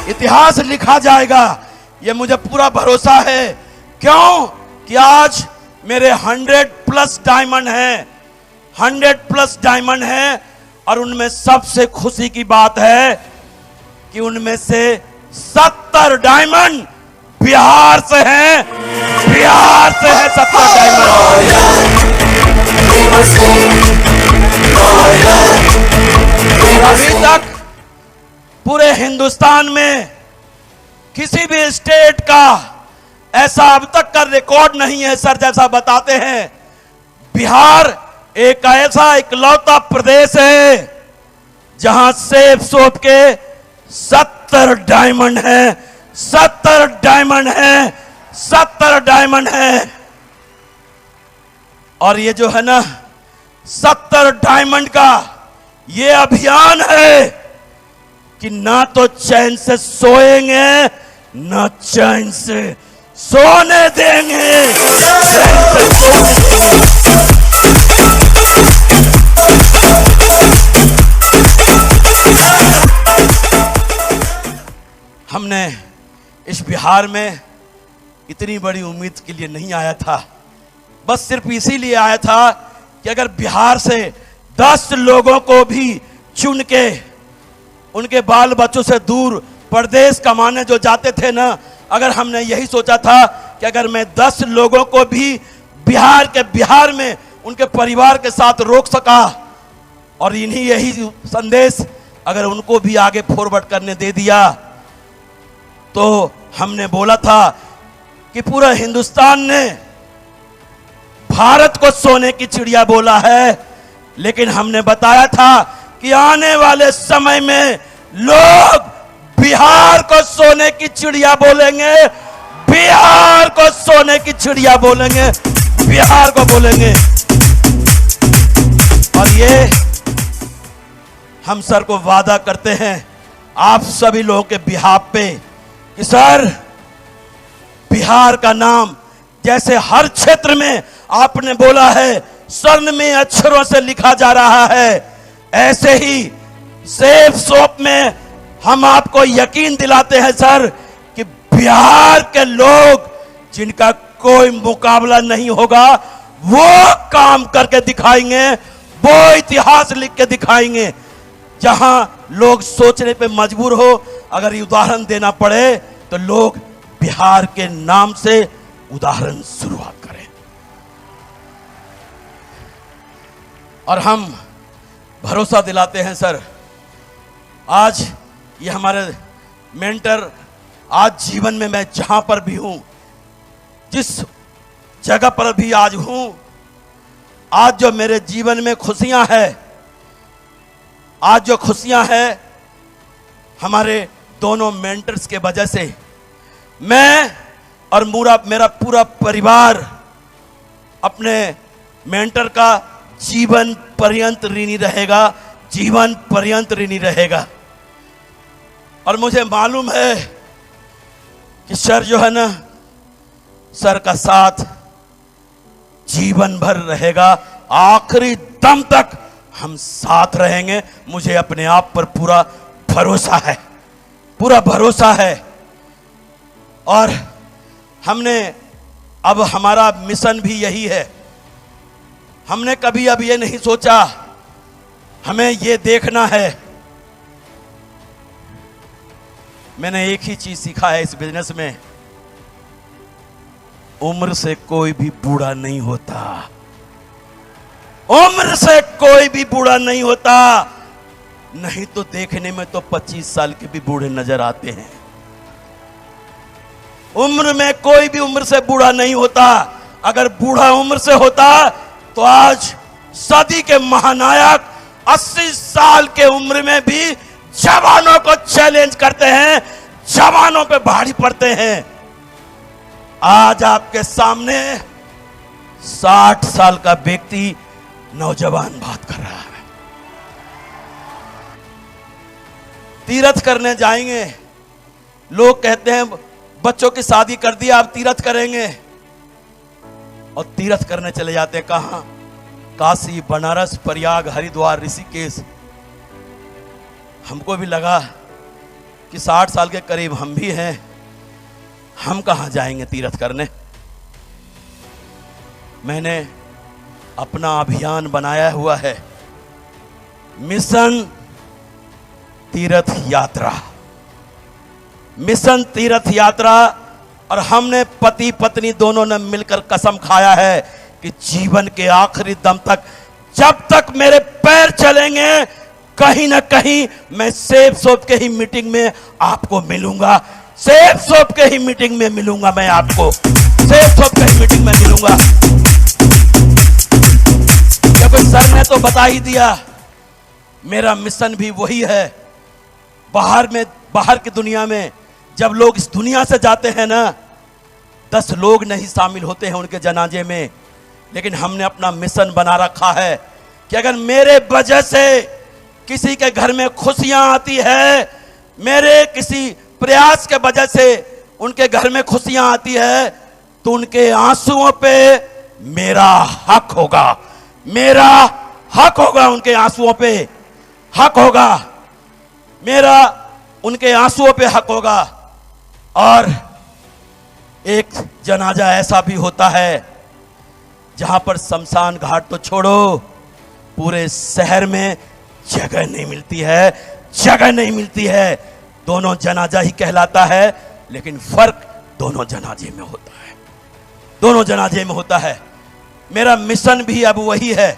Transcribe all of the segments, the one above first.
इतिहास लिखा जाएगा, ये मुझे पूरा भरोसा है। क्यों कि आज मेरे 100+ डायमंड हैं, 100+ डायमंड हैं, और उनमें सबसे खुशी की बात है कि उनमें से 70 डायमंड बिहार से हैं, बिहार से है 70 डायमंड। अभी तक पूरे हिंदुस्तान में किसी भी स्टेट का ऐसा अब तक का रिकॉर्ड नहीं है सर। जैसा बताते हैं, बिहार एक ऐसा इकलौता प्रदेश है जहां सेब सोप के 70 डायमंड हैं, 70 डायमंड हैं, 70 डायमंड हैं। और ये जो है ना 70 डायमंड का ये अभियान है कि ना तो चैन से सोएंगे, ना चैन से सोने देंगे, चैन से सोने देंगे। हमने इस बिहार में इतनी बड़ी उम्मीद के लिए नहीं आया था, बस सिर्फ इसीलिए आया था कि अगर बिहार से 10 लोगों को भी चुन के उनके बाल बच्चों से दूर परदेश कमाने जो जाते थे ना, अगर हमने यही सोचा था कि अगर मैं 10 लोगों को भी बिहार में उनके परिवार के साथ रोक सका और इन्हीं यही संदेश अगर उनको भी आगे फॉरवर्ड करने दे दिया, तो हमने बोला था कि पूरा हिंदुस्तान ने भारत को सोने की चिड़िया बोला है, लेकिन हमने बताया था कि आने वाले समय में लोग बिहार को सोने की चिड़िया बोलेंगे, बिहार को सोने की चिड़िया बोलेंगे, बिहार को बोलेंगे। और ये हम सर को वादा करते हैं आप सभी लोगों के बिहाफ पे कि सर बिहार का नाम जैसे हर क्षेत्र में आपने बोला है स्वर्ण में अक्षरों से लिखा जा रहा है, ऐसे ही सेब सोप में हम आपको यकीन दिलाते हैं सर कि बिहार के लोग जिनका कोई मुकाबला नहीं होगा वो काम करके दिखाएंगे, वो इतिहास लिख के दिखाएंगे। जहां लोग सोचने पे मजबूर हो, अगर उदाहरण देना पड़े तो लोग बिहार के नाम से उदाहरण शुरुआत करें। और हम भरोसा दिलाते हैं सर, आज ये हमारे मेंटर, आज जीवन में मैं जहां पर भी हूं, जिस जगह पर भी आज हूं, आज जो मेरे जीवन में खुशियां हैं, आज जो खुशियां हैं हमारे दोनों मेंटर्स के वजह से, मैं और मेरा पूरा परिवार अपने मेंटर का जीवन पर्यंत ऋणी रहेगा, जीवन पर्यंत ऋणी रहेगा। और मुझे मालूम है कि सर जो है ना, सर का साथ जीवन भर रहेगा, आखिरी दम तक हम साथ रहेंगे। मुझे अपने आप पर पूरा भरोसा है, पूरा भरोसा है। और हमने अब हमारा मिशन भी यही है, हमने कभी अब ये नहीं सोचा, हमें ये देखना है। मैंने एक ही चीज सीखा है इस बिजनेस में, उम्र से कोई भी बूढ़ा नहीं होता, उम्र से कोई भी बूढ़ा नहीं होता। नहीं तो देखने में तो 25 साल के भी बूढ़े नजर आते हैं। उम्र में कोई भी उम्र से बूढ़ा नहीं होता। अगर बूढ़ा उम्र से होता तो आज सदी के महानायक 80 साल के उम्र में भी जवानों को चैलेंज करते हैं, जवानों पे भारी पड़ते हैं। आज आपके सामने 60 साल का व्यक्ति नौजवान बात कर रहा है। तीर्थ करने जाएंगे, लोग कहते हैं बच्चों की शादी कर दी, आप तीर्थ करेंगे, और तीर्थ करने चले जाते हैं कहां? काशी, बनारस, प्रयाग, हरिद्वार, ऋषिकेश। हमको भी लगा कि 60 साल के करीब हम भी हैं, हम कहां जाएंगे तीर्थ करने। मैंने अपना अभियान बनाया हुआ है, मिशन तीर्थ यात्रा, मिशन तीर्थ यात्रा। और हमने पति पत्नी दोनों ने मिलकर कसम खाया है कि जीवन के आखिरी दम तक, जब तक मेरे पैर चलेंगे, कहीं ना कहीं मैं सेब सोप के ही मीटिंग में आपको मिलूंगा, सेब सोप के ही मीटिंग में मिलूंगा, मैं आपको सेब सोप के ही मीटिंग में मिलूंगा। क्योंकि सर ने तो बता ही दिया, मेरा मिशन भी वही है। बाहर की दुनिया में जब लोग इस दुनिया से जाते हैं ना, 10 लोग नहीं शामिल होते हैं उनके जनाजे में, लेकिन हमने अपना मिशन बना रखा है कि अगर मेरे वजह से किसी के घर में खुशियां आती है, मेरे किसी प्रयास के वजह से उनके घर में खुशियां आती है, तो उनके आंसुओं पे मेरा हक होगा, मेरा हक होगा, उनके आंसुओं पे हक होगा, मेरा उनके आंसुओं पे हक होगा। और एक जनाजा ऐसा भी होता है जहां पर शमशान घाट तो छोड़ो, पूरे शहर में जगह नहीं मिलती है, जगह नहीं मिलती है। दोनों जनाजा ही कहलाता है, लेकिन फर्क दोनों जनाजे में होता है, दोनों जनाजे में होता है। मेरा मिशन भी अब वही है।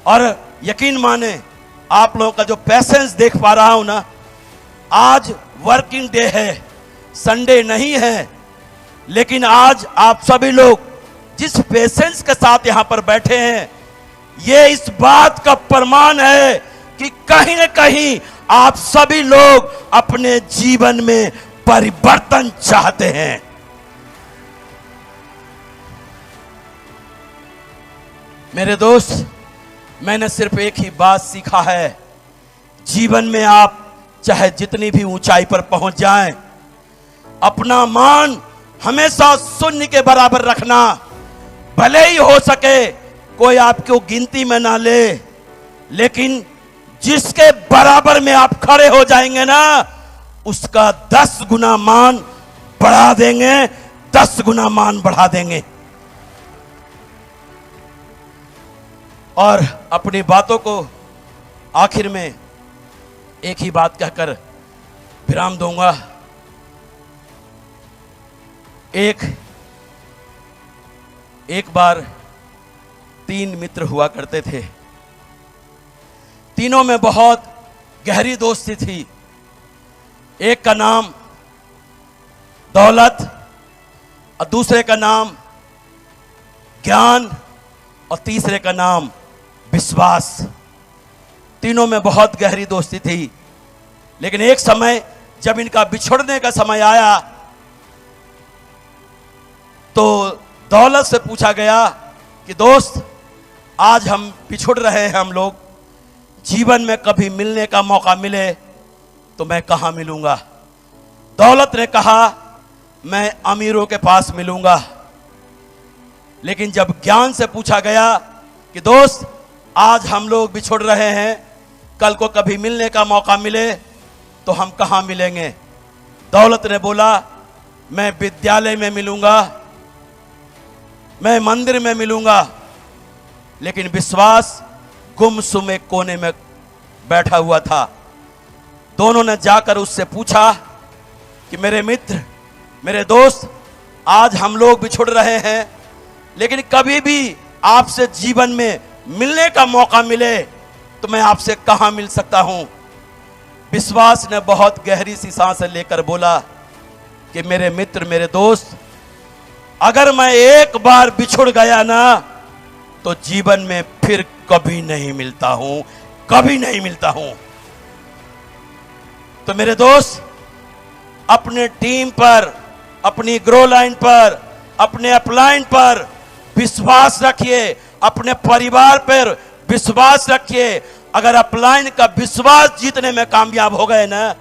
और यकीन माने, आप लोगों का जो पैसेंस देख पा रहा हूं ना, आज वर्किंग डे है, संडे नहीं है, लेकिन आज आप सभी लोग जिस पेशेंस के साथ यहां पर बैठे हैं, ये इस बात का प्रमाण है कि कहीं ना कहीं आप सभी लोग अपने जीवन में परिवर्तन चाहते हैं। मेरे दोस्त, मैंने सिर्फ एक ही बात सीखा है, जीवन में आप चाहे जितनी भी ऊंचाई पर पहुंच जाएं, अपना मान हमेशा शून्य के बराबर रखना। भले ही हो सके कोई आपको गिनती में ना ले, लेकिन जिसके बराबर में आप खड़े हो जाएंगे ना, उसका 10 गुना मान बढ़ा देंगे, 10 गुना मान बढ़ा देंगे। और अपनी बातों को आखिर में एक ही बात कहकर विराम दूंगा। एक बार 3 मित्र हुआ करते थे, तीनों में बहुत गहरी दोस्ती थी। एक का नाम दौलत, और दूसरे का नाम ज्ञान, और तीसरे का नाम विश्वास। तीनों में बहुत गहरी दोस्ती थी। लेकिन एक समय जब इनका बिछड़ने का समय आया, तो दौलत से पूछा गया कि दोस्त, आज हम बिछुड़ रहे हैं, हम लोग जीवन में कभी मिलने का मौका मिले तो मैं कहां मिलूंगा। दौलत ने कहा, मैं अमीरों के पास मिलूंगा। लेकिन जब ज्ञान से पूछा गया कि दोस्त, आज हम लोग बिछुड़ रहे हैं, कल को कभी मिलने का मौका मिले तो हम कहां मिलेंगे। दौलत ने बोला, मैं विद्यालय में मिलूंगा, मैं मंदिर में मिलूंगा। लेकिन विश्वास गुमसुम एक कोने में बैठा हुआ था। दोनों ने जाकर उससे पूछा कि मेरे मित्र, मेरे दोस्त, आज हम लोग बिछुड़ रहे हैं, लेकिन कभी भी आपसे जीवन में मिलने का मौका मिले तो मैं आपसे कहां मिल सकता हूं। विश्वास ने बहुत गहरी सी सांस लेकर बोला कि मेरे मित्र, मेरे दोस्त, अगर मैं एक बार बिछुड़ गया ना, तो जीवन में फिर कभी नहीं मिलता हूं, कभी नहीं मिलता हूं। तो मेरे दोस्त, अपने टीम पर, अपनी ग्रो लाइन पर, अपने अपलाइन पर विश्वास रखिए, अपने परिवार पर विश्वास रखिए। अगर अपलाइन का विश्वास जीतने में कामयाब हो गए ना,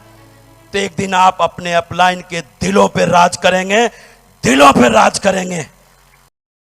तो एक दिन आप अपने अपलाइन के दिलों पर राज करेंगे, दिलों पर राज करेंगे।